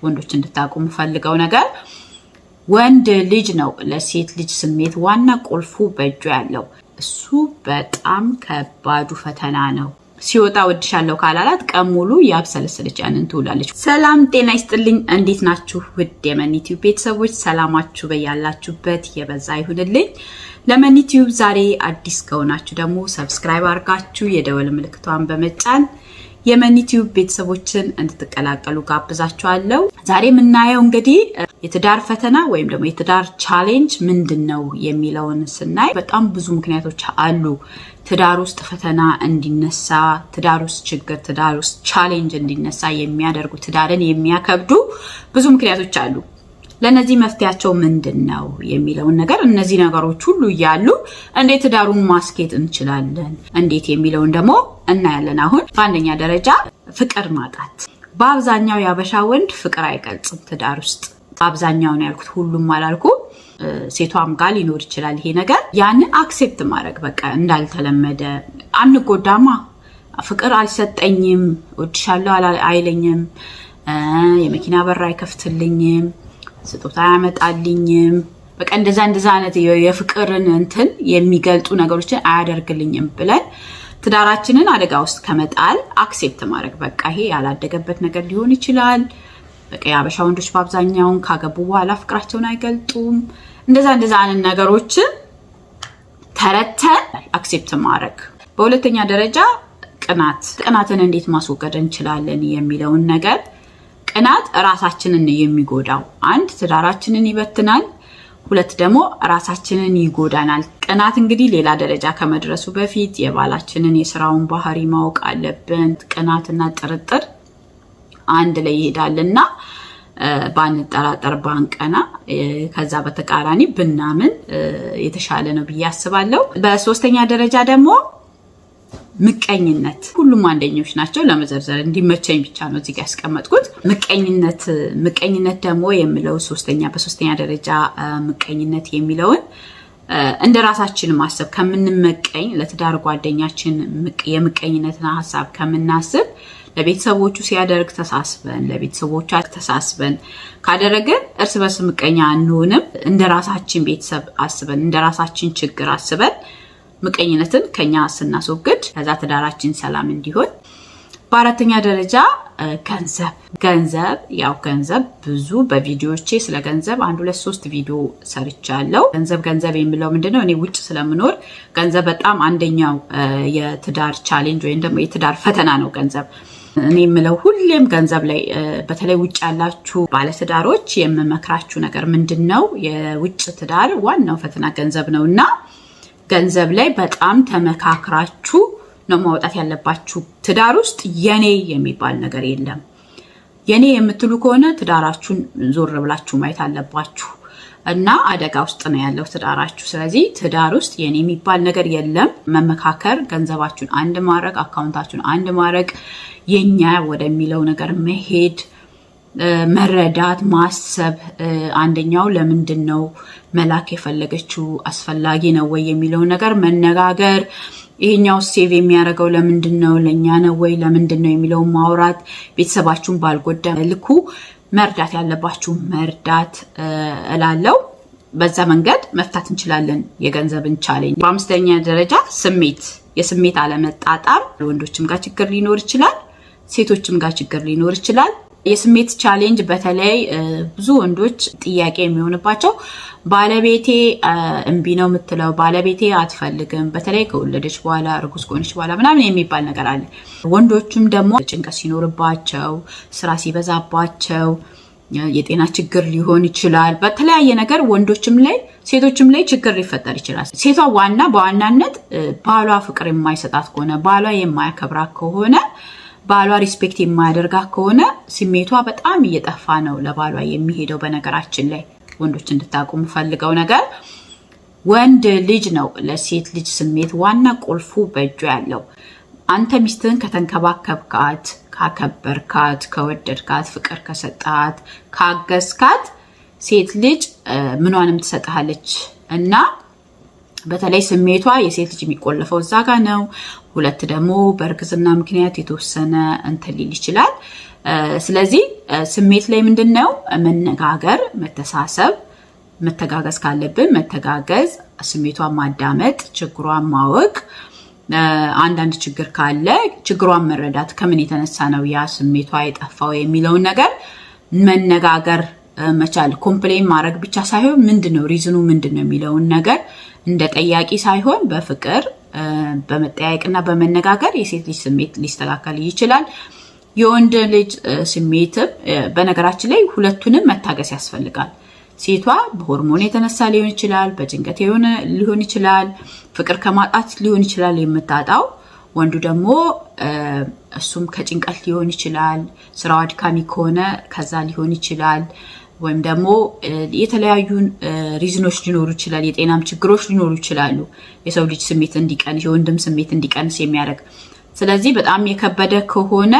ወንዶች እንድታቁሙ ፈልገው ነገር ወንድ ልጅ ነው ለሴት ልጅ ስሜት ዋና ቁልፉ በእጁ ያለው እሱ በጣም ከባዱ ፈተና ነው ሲወጣ ወድሻለሁ ካላላት ቀን ሙሉ ያብሰለሰለች ያንን ትውላለች ሰላም ጤና ይስጥልኝ እንዴት ናችሁ ውድ የመኒቲው ቤተሰቦች ሰላማችሁ በያላችሁበት የበዛ ይሁንልኝ ለመኒቲው ዛሬ አዲስ ከሆናችሁ ደግሞ ሰብስክራይብ አድርጋችሁ የደወል ምልክቷን በመጫን የመኒቲው ቤተሰቦችን እንድትቀላቀሉ ጋብዛችኋለሁ ዛሬ የምናየው እንግዲህ የትዳር ፈተና ወይም ደግሞ የትዳር ቻሌንጅ ምንድነው የሚለውን ስናይ በጣም ብዙ ምክንያቶች አሉ ትዳር ውስጥ ፈተና እንዲነሳ ትዳር ውስጥ ችግር ትዳር ውስጥ ቻሌንጅ እንዲነሳ የሚያደርጉ ትዳርን የሚያከብዱ ብዙ ምክንያቶች አሉ ለነዚህ መፍትያቸው ምንድነው የሚለውን ነገር እነዚህ ነገሮች ሁሉ ያሉ እንዴት ትዳሩን ማስኬት እንችላለን እንዴት የሚለውን ደግሞ እናያለን አሁን በአንደኛ ደረጃ ፍቅር ማጣት በአብዛኛው ያበሻ ወንድ ፍቅር አይገልጽም ትዳር ውስጥ በአብዛኛው ነው ያልኩት ሁሉም አላልኩ ሴቷም ጋር ሊኖር ይችላል ይሄ ነገር ያንን አክሴፕት ማድረግ በቃ እንዳልተለመደ አንጎዳማ ፍቅር አልሰጠኝም ወድሻለሁ አይለኝም የመኪና በር አይከፍትልኝም ስጦታ ያመጣልኝም በቃ እንደዛ አይነት የፍቅርን እንትን የሚገልጡ ነገሮችን አያደርግልኝም ብለን ትዳራችንን አደጋ ውስጥ ከመጣል አክሴፕት ማድረግ በቃ ይሄ ያላደገበት ነገር ሊሆን ይችላል በቃ ያበሻ ወንዶች በአብዛኛው ካገቡ በኋላ ፍቅራቸውን አይገልጡም እንደዛ አይነት ነገሮች ተረተን አክሴፕት ማድረግ በሁለተኛ ደረጃ ቅናትን እንዴት ማስወገድ እንችላለን የሚለውን ነገር ቅናት ራሳችንን የሚጎዳው አንድ ትዳራችንን ይበትናል ሁለት ደግሞ ራሳችንን ይጎዳናል ቅናት እንግዲህ ሌላ ደረጃ ከመድረሱ በፊት የባላችንን የሥራውን ባህሪ ማወቅ አለብን ቅናትና ጥርጥር አንድ ላይ ይሄዳልና ባንጠራጠር ባንቀና ከዛ በተቃራኒ ብናምን የተሻለ ነው ብዬ አስባለሁ በሶስተኛ ደረጃ ደግሞ ምቀኝነት ሁሉም አንደኞች ናቸው ለመዘርዘር እንዲመቸኝ ብቻ ነው እዚህ ጋር ያስቀመጥኩት ምቀኝነት ደግሞ የሚለው በሶስተኛ ደረጃ ምቀኝነት የሚለውን እንደራሳችን ማሰብ ከምንመቀኝ ለትዳር ጓደኛችን የምቀኝነትና ሐሳብ ከምናስብ ለቤተሰቦቹ ሲያደርግ ተሳስበን ለቤተሰቦቹ ተሳስበን ካደረገን እርስ በርስ ምቀኛ አንሆንም እንደራሳችን ቤተሰብ አስበን እንደራሳችን ችግር አስበን ምቀኝነትን ከኛ ስናስወግድ ከዛ ትዳራችን ሰላም እንዲሆን በአራተኛ ደረጃ ገንዘብ ብዙ በቪዲዮዎቼ ስለ ገንዘብ 1-2-3 ቪዲዮ ሰርቻለሁ ገንዘብ የሚለው ምንድነው እኔ ውጭ ስለምኖር ገንዘብ በጣም አንደኛው የትዳር ቻሌንጅ ወይም ደግሞ የትዳር ፈተና ነው ገንዘብ እኔ የምለው ሁሌም ገንዘብ ላይ በተለይ ውጭ ያላችሁ ባለትዳሮች የምመክራችሁ ነገር ምንድነው የውጭ ትዳር ዋናው ፈተና ገንዘብ ነውና ገንዘብ ላይ በጣም ተመካክራችሁ ነው ማውጣት ያለባችሁ ትዳር ውስጥ የኔ የሚባል ነገር የለም የኔ የምትሉ ከሆነ ትዳራችሁን ዞር ብላችሁ ማየት አለባችሁ እና አደጋ ውስጥ ነው ያለው ትዳራችሁ ስለዚህ ትዳር ውስጥ የኔ የሚባል ነገር የለም መመካከር ገንዘባችሁን አንድ ማድረግ አካውንታችሁን አንድ ማድረግ የኛ ወደሚለው ነገር መሄድ መረዳት ማሰብ አንደኛው ለምንድነው መላክ የፈለገችው አስፈላጊ ነው ወይ የሚለው ነገር መነጋገር ይሄኛው ሴቭ የሚያደርገው ለምንድነው ለኛ ነው ወይ ለምንድነው የሚለው ማውራት ቤተሰባችሁን ባልጎዳ ልኩ መርዳት ያለባችሁ መርዳት እላለው በዛ መንገድ መፍታት እንችላለን የገንዘብን ቻሌንጅ በአምስተኛ ደረጃ የስሜት አለመጣጣም ወንዶችም ጋር ችግር ሊኖር ይችላል ሴቶችም ጋር ችግር ሊኖር ይችላል የስሜት ቻሌንጅ በተለይ ብዙ ወንዶች ጥያቄ የሚሆንባቸው ባለቤቴ እንቢ ነው የምትለው ባለቤቴ አትፈልግም በተለይ ከወለደች በኋላ እርጉዝ ከሆነች በኋላ ምናምን የሚባል ነገር አለ ወንዶችም ደግሞ ጭንቀት ሲኖርባቸው ስራ ሲበዛባቸው የጤና ችግር ሊሆን ይችላል በተለያየ ነገር ወንዶችም ላይ ሴቶችም ላይ ችግር ሊፈጠር ይችላል ሴቷ በዋናነት ባሏ ፍቅር የማይሰጣት ከሆነ ባሏ የማያከብራት ከሆነ ባሏ ሪስፔክት የማያደርጋት ከሆነ ስሜቷ በጣም እየጠፋ ነው ለባሏ የሚሄደው በነገራችን ላይ ወንዶች እንድታቁሙ ፈልገው ነገር ወንድ ልጅ ነው ለሴት ልጅ ስሜት ዋና ቁልፉ በእጁ ያለው አንተ ሚስትህን ከተንከባከብካት ካከበርካት ከወደድካት ፍቅር ከሰጣት ካገዝካት ሴት ልጅ ምንዋንም ትሰጣለች እና በተለይ ስሜቷ የሴት ልጅ የሚቆለፈው እዛ ጋር ነው ሁለት ደግሞ በእርግዝና ምክንያት የተወሰነ እንትን ሊል ይችላል። ስለዚህ ስሜት ላይ ምንድነው መነጋገር፣ መተሳሰብ፣ መተጋገዝ ካለብን መተጋገዝ፣ ስሜቷን ማዳመጥ፣ ችግሯን ማወቅ፣ አንዳንድ ችግር ካለ ችግሯን መረዳት፣ ከምን የተነሳ ነው ያ ስሜቷ የጠፋው የሚለውን ነገር መነጋገር መቻል። ኮምፕሌን ማድረግ ብቻ ሳይሆን ምንድነው ሪዝኑ ምንድነው የሚለውን ነገር እንደ ጠያቂ ሳይሆን በፍቅር በመጠያየቅና በመነጋገር የሴት ልጅ ስሜት ሊስተካከል ይችላል። የወንድ ልጅ ስሜትም በነገራችን ላይ ሁለቱንም መታገስ ያስፈልጋል። ሴቷ በሆርሞን የተነሳ ሊሆን ይችላል፣ በጭንቀት ሊሆን ይችላል፣ ፍቅር ከማጣት ሊሆን ይችላል የምታጣው። ወንዱ ደግሞ እሱም ከጭንቀት ሊሆን ይችላል፣ ስራው አድካሚ ከሆነ ከዛ ሊሆን ይችላል፣ ወይም ደግሞ የተለያዩ ሪዝኖች ሊኖሩ ይችላል፣ የጤናም ችግሮች ሊኖሩ ይችላሉ የሰው ልጅ ስሜት እንዲቀንስ የወንድም ስሜት እንዲቀንስ የሚያደርግ። ስለዚህ በጣም የከበደ ከሆነ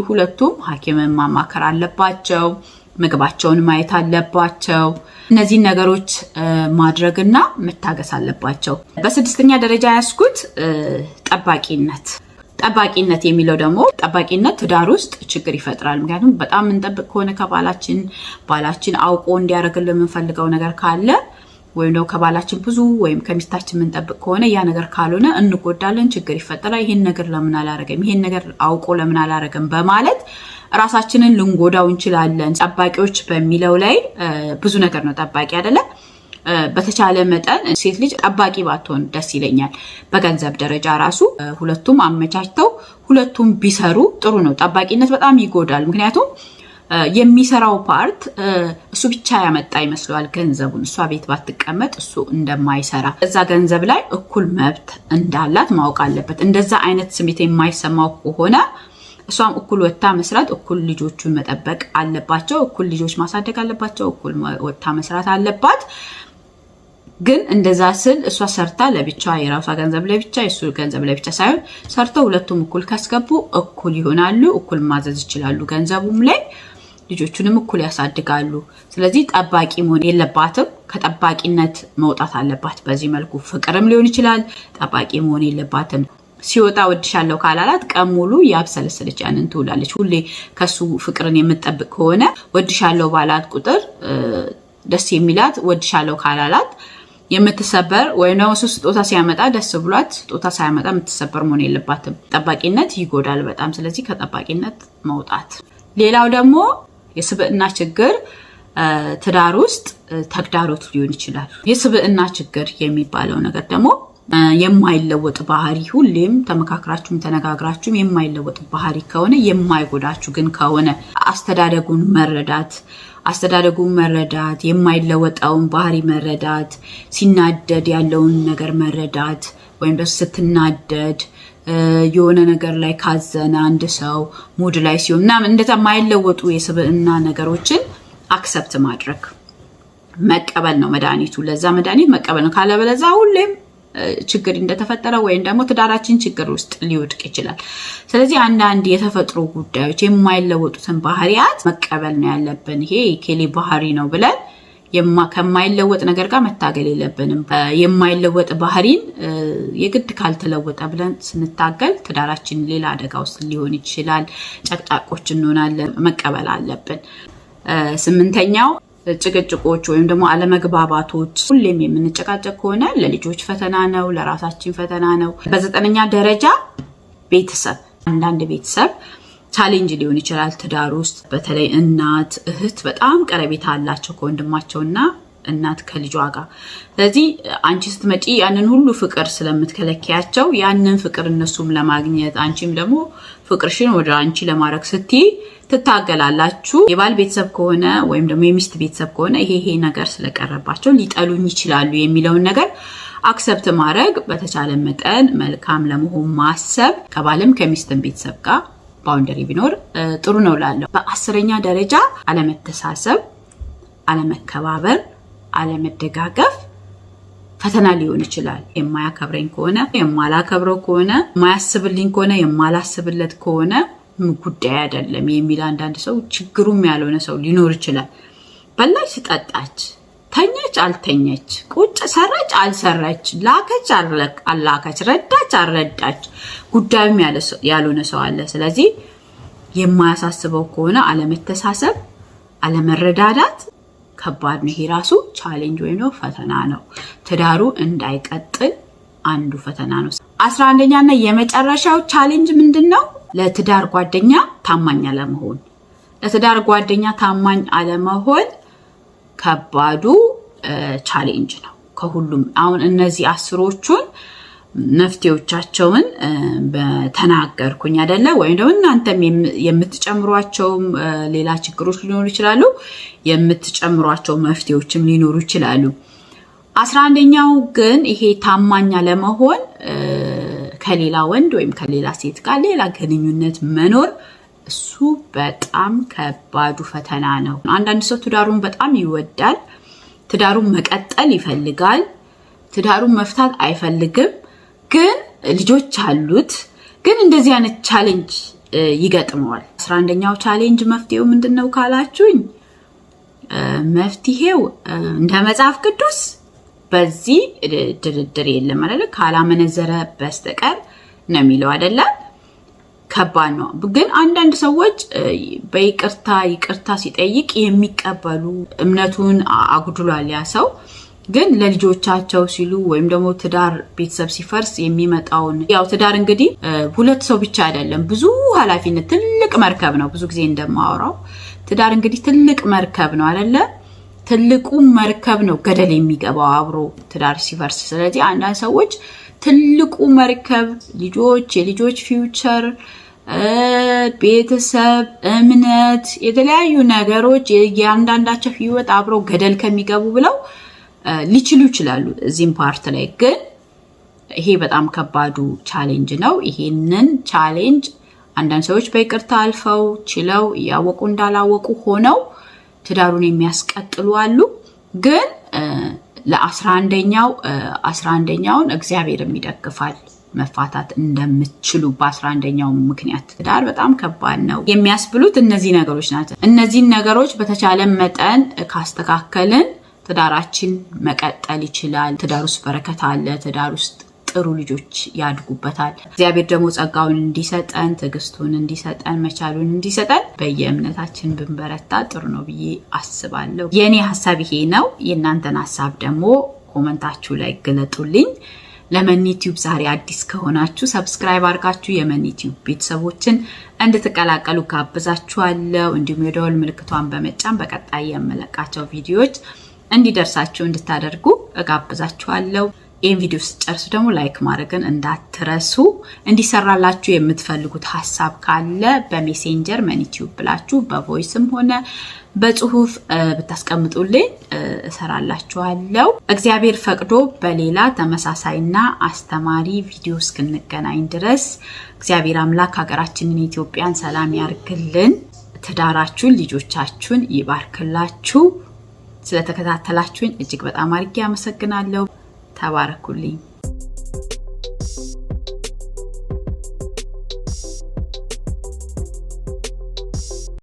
ሁለቱም ሐኪምን ማማከር አለባቸው፣ ምግባቸውን ማየት አለባቸው። እነዚህ ነገሮች ማድረግና መታገስ አለባቸው። በስድስተኛ ደረጃ ያስኩት ጠባቂነት የሚለው ደግሞ ጠባቂነት ትዳር ውስጥ ችግር ይፈጥራል። ምክንያቱም በጣም እንጠብቅ ከሆነ ባላችን አውቆ እንዲያደርግልን የምንፈልገው ነገር ካለ ወይም ደግሞ ከባላችን ብዙ ወይም ከሚስታችን የምንጠብቅ ከሆነ ያ ነገር ካልሆነ እንጎዳለን፣ ችግር ይፈጠራል። ይሄን ነገር ለምን አላረገም፣ ይሄን ነገር አውቆ ለምን አላረገም በማለት ራሳችንን ልንጎዳው እንችላለን። ጠባቂዎች በሚለው ላይ ብዙ ነገር ነው ጠባቂ አይደለ? በተቻለ መጠን ሴት ልጅ ጠባቂ ባትሆን ደስ ይለኛል። በገንዘብ ደረጃ ራሱ ሁለቱም አመቻችተው ሁለቱም ቢሰሩ ጥሩ ነው። ጠባቂነት በጣም ይጎዳል። ምክንያቱም የሚሰራው ፓርት እሱ ብቻ ያመጣ ይመስለዋል ገንዘቡን። እሷ ቤት ባትቀመጥ እሱ እንደማይሰራ፣ እዛ ገንዘብ ላይ እኩል መብት እንዳላት ማወቅ አለበት። እንደዛ አይነት ስሜት የማይሰማው ከሆነ እሷም እኩል ወጥታ መስራት፣ እኩል ልጆቹን መጠበቅ አለባቸው፣ እኩል ልጆች ማሳደግ አለባቸው፣ እኩል ወጥታ መስራት አለባት። ግን እንደዛ ስል እሷ ሰርታ ለብቻ የራሷ ገንዘብ ለብቻ የሱ ገንዘብ ለብቻ ሳይሆን ሰርተው ሁለቱም እኩል ካስገቡ እኩል ይሆናሉ፣ እኩል ማዘዝ ይችላሉ ገንዘቡም ላይ፣ ልጆቹንም እኩል ያሳድጋሉ። ስለዚህ ጠባቂ መሆን የለባትም፣ ከጠባቂነት መውጣት አለባት። በዚህ መልኩ ፍቅርም ሊሆን ይችላል። ጠባቂ መሆን የለባትም። ሲወጣ ወድሻለሁ ካላላት ቀን ሙሉ ያብሰለሰለች ያንን ትውላለች። ሁሌ ከሱ ፍቅርን የምትጠብቅ ከሆነ ወድሻለሁ ባላት ቁጥር ደስ የሚላት፣ ወድሻለሁ ካላላት የምትሰበር ወይም ደግሞ እሱ ስጦታ ሲያመጣ ደስ ብሏት ስጦታ ሳያመጣ የምትሰበር መሆን የለባትም። ጠባቂነት ይጎዳል በጣም። ስለዚህ ከጠባቂነት መውጣት። ሌላው ደግሞ የስብዕና ችግር ትዳር ውስጥ ተግዳሮት ሊሆን ይችላል። የስብዕና ችግር የሚባለው ነገር ደግሞ የማይለወጥ ባህሪ፣ ሁሌም ተመካክራችሁም ተነጋግራችሁም የማይለወጥ ባህሪ ከሆነ የማይጎዳችሁ ግን ከሆነ አስተዳደጉን መረዳት፣ የማይለወጣውን ባህሪ መረዳት፣ ሲናደድ ያለውን ነገር መረዳት፣ ወይም ደግሞ ስትናደድ የሆነ ነገር ላይ ካዘነ አንድ ሰው ሙድ ላይ ሲሆን ምናምን እንደዛ የማይለወጡ የስብዕና ነገሮችን አክሰፕት ማድረግ መቀበል ነው መድኃኒቱ። ለዛ መድኃኒት መቀበል ነው። ካለበለዛ ሁሌም ችግር እንደተፈጠረ ወይም ደግሞ ትዳራችን ችግር ውስጥ ሊወድቅ ይችላል። ስለዚህ አንዳንድ የተፈጥሮ ጉዳዮች የማይለወጡትን ባህሪያት መቀበል ነው ያለብን። ይሄ የኬሌ ባህሪ ነው ብለን ከማይለወጥ ነገር ጋር መታገል የለብንም። የማይለወጥ ባህሪን የግድ ካልተለወጠ ብለን ስንታገል ትዳራችን ሌላ አደጋ ውስጥ ሊሆን ይችላል። ጨቅጫቆች እንሆናለን። መቀበል አለብን። ስምንተኛው ጭቅጭቆች ወይም ደግሞ አለመግባባቶች። ሁሌም የምንጨቃጨቅ ከሆነ ለልጆች ፈተና ነው፣ ለራሳችን ፈተና ነው። በዘጠነኛ ደረጃ ቤተሰብ። አንዳንድ ቤተሰብ ቻሌንጅ ሊሆን ይችላል ትዳር ውስጥ። በተለይ እናት እህት በጣም ቀረቤታ አላቸው ከወንድማቸውና እናት ከልጇ ጋር። ስለዚህ አንቺ ስትመጪ ያንን ሁሉ ፍቅር ስለምትከለኪያቸው ያንን ፍቅር እነሱም ለማግኘት አንቺም ደግሞ ፍቅርሽን ወደ አንቺ ለማድረግ ስትይ ትታገላላችሁ። የባል ቤተሰብ ከሆነ ወይም ደግሞ የሚስት ቤተሰብ ከሆነ ይሄ ነገር ስለቀረባቸው ሊጠሉኝ ይችላሉ የሚለውን ነገር አክሰፕት ማድረግ፣ በተቻለ መጠን መልካም ለመሆን ማሰብ፣ ከባልም ከሚስትም ቤተሰብ ጋር ባውንደሪ ቢኖር ጥሩ ነው ላለው። በአስረኛ ደረጃ አለመተሳሰብ፣ አለመከባበር፣ አለመደጋገፍ ፈተና ሊሆን ይችላል። የማያከብረኝ ከሆነ የማላከብረው ከሆነ የማያስብልኝ ከሆነ የማላስብለት ከሆነ ጉዳይ አይደለም የሚል አንዳንድ ሰው ችግሩም ያልሆነ ሰው ሊኖር ይችላል። በላች፣ ጠጣች፣ ተኛች አልተኛች፣ ቁጭ ሰራች አልሰራች፣ ላከች አላከች፣ ረዳች አልረዳች ጉዳዩም ያልሆነ ሰው አለ። ስለዚህ የማያሳስበው ከሆነ አለመተሳሰብ፣ አለመረዳዳት ከባድ ነው። ይሄ ራሱ ቻሌንጅ ወይም ነው ፈተና ነው። ትዳሩ እንዳይቀጥል አንዱ ፈተና ነው። 11ኛና የመጨረሻው ቻሌንጅ ምንድነው? ለትዳር ጓደኛ ታማኝ አለመሆን። ለትዳር ጓደኛ ታማኝ አለመሆን ከባዱ ቻሌንጅ ነው ከሁሉም። አሁን እነዚህ 10ዎቹን መፍትሄዎቻቸውን በተናገርኩኝ አይደለ? ወይም ደግሞ እናንተም የምትጨምሯቸው ሌላ ችግሮች ሊኖሩ ይችላሉ፣ የምትጨምሯቸው መፍትሄዎችም ሊኖሩ ይችላሉ። 11ኛው ግን ይሄ ታማኝ አለመሆን ከሌላ ወንድ ወይም ከሌላ ሴት ጋር ሌላ ግንኙነት መኖር፣ እሱ በጣም ከባዱ ፈተና ነው። አንዳንድ ሰው ትዳሩን በጣም ይወዳል፣ ትዳሩን መቀጠል ይፈልጋል፣ ትዳሩን መፍታት አይፈልግም፣ ግን ልጆች አሉት፣ ግን እንደዚህ አይነት ቻሌንጅ ይገጥመዋል። 11ኛው ቻሌንጅ መፍትሄው ምንድነው ካላችሁኝ፣ መፍትሄው እንደ መጽሐፍ ቅዱስ በዚህ ድርድር የለም አይደለ? ካላመነዘረ በስተቀር ነው የሚለው አይደለ? ከባድ ነው። ግን አንዳንድ ሰዎች ይቅርታ ሲጠይቅ የሚቀበሉ እምነቱን አጉድሏል ያ ሰው፣ ግን ለልጆቻቸው ሲሉ ወይም ደግሞ ትዳር ቤተሰብ ሲፈርስ የሚመጣውን ያው ትዳር እንግዲህ ሁለት ሰው ብቻ አይደለም፣ ብዙ ኃላፊነት፣ ትልቅ መርከብ ነው። ብዙ ጊዜ እንደማወራው ትዳር እንግዲህ ትልቅ መርከብ ነው አይደለ? ትልቁ መርከብ ነው ገደል የሚገባው አብሮ ትዳር ሲፈርስ። ስለዚህ አንዳንድ ሰዎች ትልቁ መርከብ ልጆች፣ የልጆች ፊውቸር፣ ቤተሰብ፣ እምነት፣ የተለያዩ ነገሮች የአንዳንዳቸው ህይወት አብሮ ገደል ከሚገቡ ብለው ሊችሉ ይችላሉ። እዚህም ፓርት ላይ ግን ይሄ በጣም ከባዱ ቻሌንጅ ነው። ይሄንን ቻሌንጅ አንዳንድ ሰዎች በይቅርታ አልፈው ችለው እያወቁ እንዳላወቁ ሆነው ትዳሩን የሚያስቀጥሉ አሉ። ግን ለ11ኛውን እግዚአብሔርም ይደግፋል መፋታት እንደምትችሉ በ11ኛው ምክንያት። ትዳር በጣም ከባድ ነው የሚያስብሉት እነዚህ ነገሮች ናቸው። እነዚህን ነገሮች በተቻለ መጠን ካስተካከልን ትዳራችን መቀጠል ይችላል። ትዳር ውስጥ በረከት አለ። ትዳር ውስጥ ጥሩ ልጆች ያድጉበታል። እግዚአብሔር ደግሞ ጸጋውን እንዲሰጠን፣ ትዕግስቱን እንዲሰጠን፣ መቻሉን እንዲሰጠን በየእምነታችን ብንበረታ ጥሩ ነው ብዬ አስባለሁ። የኔ ሐሳብ ይሄ ነው። የእናንተን ሐሳብ ደግሞ ኮመንታችሁ ላይ ገለጡልኝ። ለመኒ ቲዩብ ዛሬ አዲስ ከሆናችሁ ሰብስክራይብ አድርጋችሁ የመኒ ቲዩብ ቤተሰቦችን እንድትቀላቀሉ ጋብዛችኋለሁ። እንዲሁም የደወል ምልክቷን በመጫን በቀጣይ የምለቃቸው ቪዲዮዎች እንዲደርሳችሁ እንድታደርጉ እጋብዛችኋለሁ። ይህን ቪዲዮ ስጨርሱ ደግሞ ላይክ ማድረግን እንዳትረሱ። እንዲሰራላችሁ የምትፈልጉት ሐሳብ ካለ በሜሴንጀር መኒ ቲዩብ ብላችሁ በቮይስም ሆነ በጽሁፍ ብታስቀምጡልኝ እሰራላችኋለሁ። እግዚአብሔር ፈቅዶ በሌላ ተመሳሳይና አስተማሪ ቪዲዮ እስክንገናኝ ድረስ እግዚአብሔር አምላክ ሀገራችንን ኢትዮጵያን ሰላም ያርግልን። ትዳራችሁን፣ ልጆቻችሁን ይባርክላችሁ። ስለተከታተላችሁኝ እጅግ በጣም አድርጌ አመሰግናለሁ። ተባረኩልኝ።